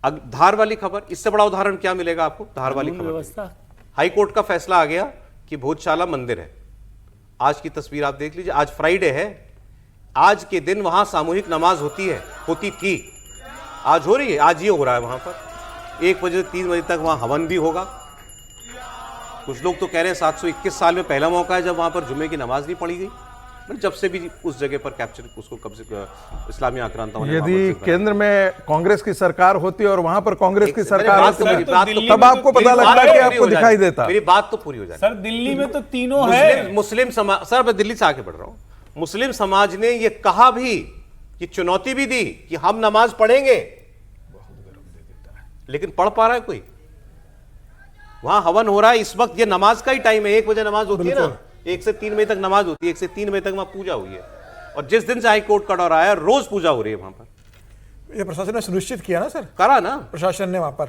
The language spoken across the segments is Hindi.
धार वाली खबर, इससे बड़ा उदाहरण क्या मिलेगा आपको? धार वाली खबर, व्यवस्था, हाई कोर्ट का फैसला आ गया कि भोजशाला मंदिर है। आज की तस्वीर आप देख लीजिए, आज फ्राइडे है, आज के दिन वहां सामूहिक नमाज होती थी, आज हो रही है, आज ये हो रहा है वहां पर। 1 बजे से 3 बजे तक वहां हवन भी होगा। कुछ लोग तो कह रहे हैं 721 साल में पहला मौका है जब वहां पर जुमे की नमाज नहीं पढ़ी गई, जब से भी उस जगह पर कैप्चर उसको कब्जे इस्लामी आक्रांताओं ने। यदि केंद्र में कांग्रेस की सरकार होती और वहां पर कांग्रेस की सरकार होती, तब आपको पता लगता है कि आपको दिखाई देता। मेरी बात तो पूरी हो जाए सर। दिल्ली में तो तीनों है मुस्लिम समाज। सर मैं दिल्ली से आके बढ़ रहा हूं। मुस्लिम समाज ने ये कहा भी, ये चुनौती भी दी कि हम नमाज पढ़ेंगे, लेकिन पढ़ पा रहा है कोई? वहां हवन हो रहा है इस वक्त, ये नमाज का ही टाइम है, 1 बजे नमाज होती है ना, 1 से 3 बजे तक नमाज होती है, 1 से 3 बजे तक वहां पूजा हुई है, और जिस दिन से हाई कोर्ट का ऑर्डर आया रोज पूजा हो रही है वहां पर। ये प्रशासन ने सुनिश्चित किया ना सर, करा ना प्रशासन ने। वहां पर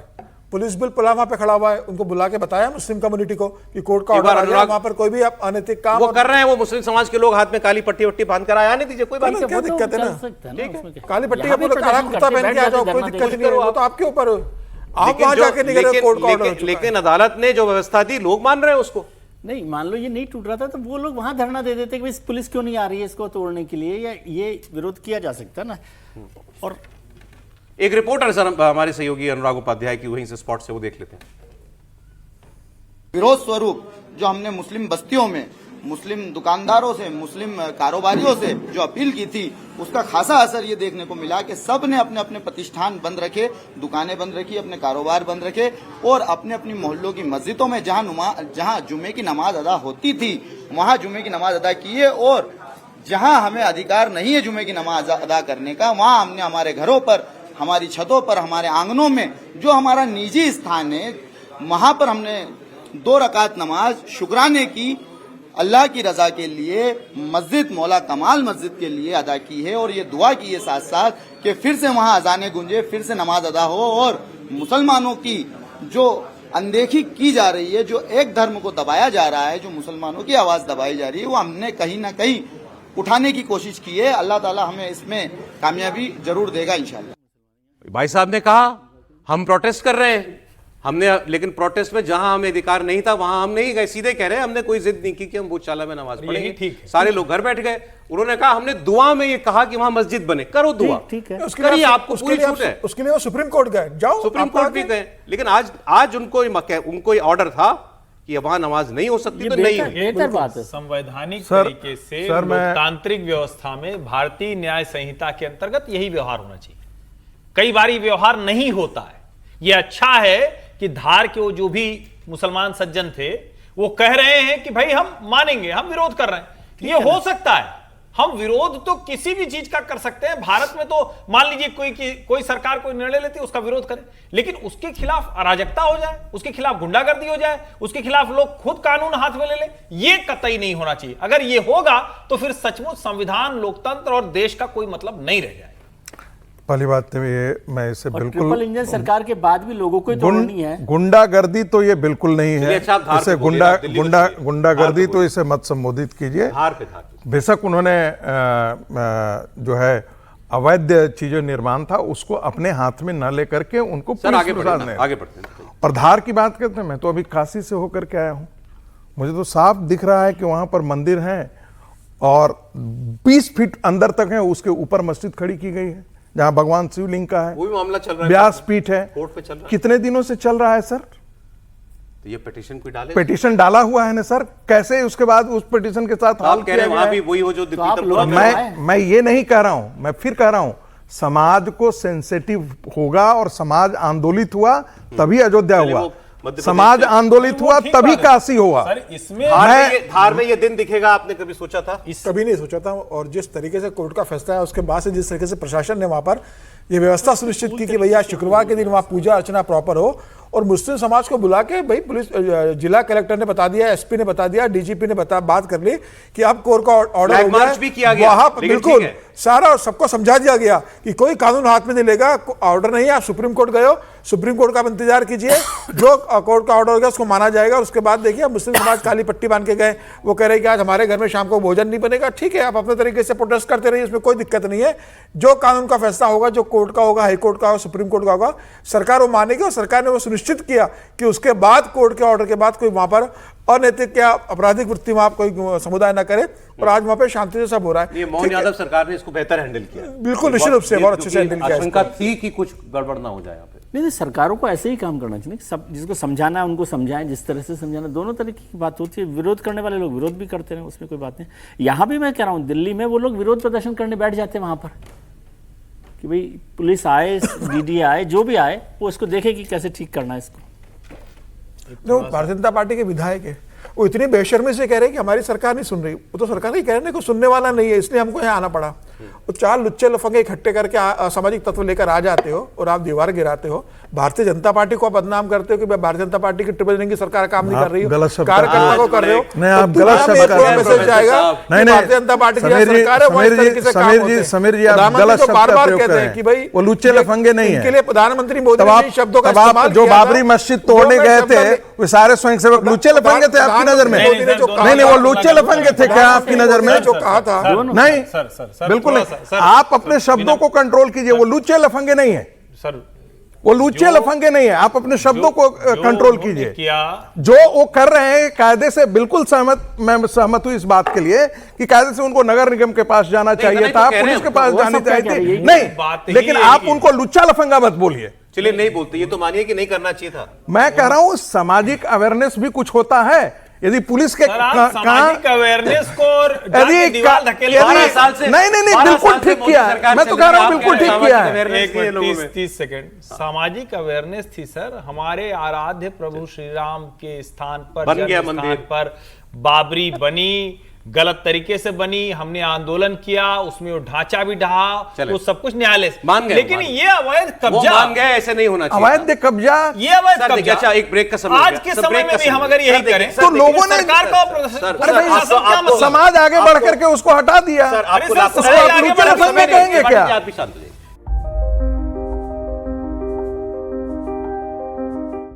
पुलिस बिल पुला वहां पे खड़ा हुआ है, उनको बुला के बताया मुस्लिम कम्युनिटी को कि कोर्ट का ऑर्डर आ गया, वहां पर कोई भी अनैतिक काम वो कर रहे हैं। वो मुस्लिम समाज के लोग हाथ में काली पट्टी वट्टी बांध कर आने दीजिए, कोई बात नहीं, क्या दिक्कत है ना? ठीक है, काली पट्टी का पूरा काला कुर्ता पहन के आ जाओ, कोई दिक्कत नहीं है, वो तो आपके ऊपर, आप वहां जाके निकले कोर्ट का ऑर्डर। लेकिन अदालत ने जो व्यवस्था दी, लोग मान रहे हैं उसको। नहीं, मान लो ये नहीं टूट रहा था तो वो लोग वहां धरना दे देते कि पुलिस क्यों नहीं आ रही है इसको तोड़ने के लिए, या ये विरोध किया जा सकता है ना। और एक रिपोर्टर सर हमारे सहयोगी अनुराग उपाध्याय की, वहीं से स्पॉट से, वो देख लेते हैं। विरोध स्वरूप जो हमने मुस्लिम बस्तियों में मुस्लिम दुकानदारों से, मुस्लिम कारोबारियों से जो अपील की थी, उसका खासा असर ये देखने को मिला कि सब ने अपने अपने प्रतिष्ठान बंद रखे, दुकानें बंद रखी, अपने कारोबार बंद रखे, और अपने अपनी मोहल्लों की मस्जिदों में जहां जुमे की नमाज अदा होती थी वहां जुमे की नमाज अदा की है, और जहां हमें अधिकार नहीं है जुमे की नमाज अदा करने का, वहां हमने हमारे घरों पर, हमारी छतों पर, हमारे आंगनों में, जो हमारा निजी स्थान है, वहां पर हमने 2 रकात नमाज शुक्राने की, अल्लाह की रजा के लिए, मस्जिद मौला कमाल मस्जिद के लिए अदा की है, और ये दुआ की है साथ साथ कि फिर से वहां अजाने गूंजे, फिर से नमाज अदा हो, और मुसलमानों की जो अनदेखी की जा रही है, जो एक धर्म को दबाया जा रहा है, जो मुसलमानों की आवाज दबाई जा रही है, वो हमने कहीं ना कहीं उठाने की कोशिश की है। अल्लाह ताला हमें इसमें कामयाबी जरूर देगा इंशाल्लाह। भाई साहब ने कहा हम प्रोटेस्ट कर रहे हैं, हमने, लेकिन प्रोटेस्ट में जहां हमें अधिकार नहीं था वहां हम नहीं गए, सीधे कह रहे हैं हमने कोई जिद नहीं की कि हम भोजशाला में नमाज पढ़ेंगे, ठीक, सारे लोग घर बैठ गए। उन्होंने कहा हमने दुआ में ये कहा कि वहां मस्जिद बने, करो दुआ, ठीक है, करिए, आपको पूरी छूट है। उसके लिए वो सुप्रीम कोर्ट गए, जाओ सुप्रीम कोर्ट भी गए, लेकिन आज उनको ऑर्डर था कि वहां नमाज नहीं हो सकती, तो नहीं बेहतर बात है। संवैधानिक तरीके से लोकतांत्रिक व्यवस्था में भारतीय न्याय संहिता के अंतर्गत यही व्यवहार होना चाहिए। कई बार व्यवहार नहीं होता है। यह अच्छा है कि धार के वो जो भी मुसलमान सज्जन थे वो कह रहे हैं कि भाई हम मानेंगे, हम विरोध कर रहे हैं, ये हो सकता है। हम विरोध तो किसी भी चीज का कर सकते हैं। भारत में तो मान लीजिए कोई सरकार कोई निर्णय लेती है, उसका विरोध करे, लेकिन उसके खिलाफ अराजकता हो जाए, उसके खिलाफ गुंडागर्दी हो जाए, उसके खिलाफ लोग खुद कानून हाथ में ले ले, ये कतई नहीं होना चाहिए। अगर ये होगा तो फिर सचमुच संविधान, लोकतंत्र और देश का कोई मतलब नहीं रह जाए। पहली बात तो ये, मैं इसे बिल्कुल, ट्रिपल इंजन सरकार के बाद भी लोगों को तोड़नी है। गुंडागर्दी तो ये बिल्कुल नहीं है, इसे गुंडागर्दी तो इसे मत संबोधित कीजिए। बेशक उन्होंने जो है अवैध चीजें निर्माण था उसको अपने हाथ में न लेकर के उनको आगे बढ़ते हैं। और धार की बात करते हैं, मैं तो अभी काशी से होकर के आया हूं, मुझे तो साफ दिख रहा है कि वहां पर मंदिर है और 20 फीट अंदर तक है, उसके ऊपर मस्जिद खड़ी की गई है जहां भगवान शिवलिंग का है, वो भी मामला चल रहा है, व्यास पीठ है, कोर्ट पे चल रहा है। कितने दिनों से चल रहा है सर? तो ये पिटीशन कोई डाले, पिटीशन डाला हुआ है ना सर, कैसे उसके बाद उस पिटीशन के साथ आप कह रहे हैं वहां भी वही हो जो मैं ये नहीं कह रहा हूं, मैं फिर कह रहा हूं, समाज को सेंसिटिव होगा और समाज आंदोलित हुआ तभी अयोध्या हुआ, समाज आंदोलित हुआ तभी काशी हुआ। इसमें धार में ये दिन दिखेगा, आपने कभी सोचा था? कभी नहीं सोचा था। और जिस तरीके से कोर्ट का फैसला है उसके बाद से जिस तरीके से प्रशासन ने वहां पर ये व्यवस्था सुनिश्चित की कि भैया शुक्रवार के दिन वहां पूजा अर्चना प्रॉपर हो, और मुस्लिम समाज को बुला के भाई पुलिस जिला कलेक्टर ने बता दिया, एसपी ने बता दिया, डीजीपी ने बात कर ली कि अब कोर्ट का ऑर्डर हो गया, भी किया गया, वहां लेकिन बिल्कुल ठीक है। सारा सबको समझा दिया गया कि कोई कानून हाथ में नहीं लेगा, ऑर्डर नहीं है, आप सुप्रीम कोर्ट गए हो, सुप्रीम कोर्ट का आप इंतजार कीजिए, जो कोर्ट का ऑर्डर होगा उसको माना जाएगा। उसके बाद देखिए मुस्लिम समाज काली पट्टी बांध के गए, वो कह रहे कि आज हमारे घर में शाम को भोजन नहीं बनेगा। ठीक है, आप अपने तरीके से प्रोटेस्ट करते रहिए, इसमें कोई दिक्कत नहीं है। जो कानून का फैसला होगा, जो कोर्ट का होगा, हाई कोर्ट का होगा, सुप्रीम कोर्ट का होगा, सरकार वो मानेगी। और सरकार ने वो सुनिश्चित किया कि उसके बाद कोर्ट के ऑर्डर के बाद कोई वहां पर अनैतिक या आपराधिक वृत्ति में आप कोई समुदाय ना करे। और आज वहां पे शांति से सब हो रहा है। मोहन यादव सरकार ने इसको बेहतर हैंडल किया, बिल्कुल निश्चित रूप से बहुत अच्छे से हैंडल किया। आशंका थी कि कुछ गड़बड़ ना हो जाए यहाँ पे। नहीं, सरकारों को ऐसे ही काम करना चाहिए, सब जिसको समझाना है उनको समझाएं, जिस तरह से समझाना, दोनों तरह की बात होती है। विरोध करने वाले लोग विरोध भी करते हैं, उसमें कोई बात नहीं। यहाँ भी मैं कह रहा हूँ, दिल्ली में वो लोग विरोध प्रदर्शन करने बैठ जाते हैं वहाँ पर कि भाई पुलिस आए, डीडी आए, जो भी आए, वो इसको देखे कि कैसे ठीक करना है इसको। भारतीय जनता पार्टी के विधायक है, वो इतनी बेशर्मी से कह रहे हैं कि हमारी सरकार नहीं सुन रही। वो तो सरकार ही कह रहे हैं कोई सुनने वाला नहीं है, इसलिए हमको यहाँ आना पड़ा। वो 4 लुच्चे लफंगे इकट्ठे करके असामाजिक तत्व लेकर आ जाते हो और आप दीवार गिराते हो। भारतीय जनता पार्टी को आप बदनाम करते हो कि भारतीय जनता पार्टी की ट्रिपल इंजन की सरकार काम नहीं कर रही हो, कार्यकर्ता को कर रहे हो। नहीं, आप गलत शब्द कर रहे हो। मैसेज जाएगा नहीं, भारतीय जनता पार्टी की सरकार है, वो इस तरीके से काम होते हैं। समीर जी, आप गलत शब्द बार-बार कहते हैं कि भाई वो लुच्चे लफंगे नहीं है। इनके लिए प्रधानमंत्री मोदी ने इन शब्दों का इस्तेमाल जो बाबरी मस्जिद तोड़ने गए थे, वो सारे स्वयंसेवक लुच्चे लफंगे थे आपकी नजर में? नहीं, वो लुच्चे लफंगे थे क्या आपकी नजर में? जो कहा था नहीं, बिल्कुल नहीं। आप अपने शब्दों को कंट्रोल कीजिए, वो लुच्चे लफंगे नहीं है सर, वो लुच्चे लफंगे नहीं है। आप अपने शब्दों को कंट्रोल कीजिए। किया जो वो कर रहे हैं कायदे से बिल्कुल मैं सहमत हूं इस बात के लिए कि कायदे से उनको नगर निगम के पास जाना चाहिए था, पुलिस के पास जानी चाहिए थी। नहीं, लेकिन आप उनको लुच्चा लफंगा मत बोलिए। चलिए, नहीं बोलते, ये तो मानिए कि नहीं करना चाहिए था। मैं कह रहा हूं सामाजिक अवेयरनेस भी कुछ होता है। यदि पुलिस के सामाजिक अवेयरनेस को और यदि दीवार धकेले, नहीं, बिल्कुल ठीक किया है। मैं तो कह रहा हूं बिल्कुल ठीक किया है। 30 सेकंड सामाजिक अवेयरनेस थी सर। हमारे आराध्य प्रभु श्री राम के स्थान पर, बन गया मंदिर पर बाबरी बनी, गलत तरीके से बनी, हमने आंदोलन किया, उसमें वो ढांचा भी ढहा, वो सब कुछ न्यायालय मान गए। लेकिन ये अवैध कब्जा, मान गए, ऐसे नहीं होना चाहिए। अवैध कब्जा, ये अवैध कब्जा। अच्छा, एक ब्रेक का समय आज के समय में भी हम अगर यही करें तो लोगों ने सरकार का समाज आगे बढ़ करके उसको हटा दिया। सर, आप लुच्चे लफंगे कहेंगे क्या?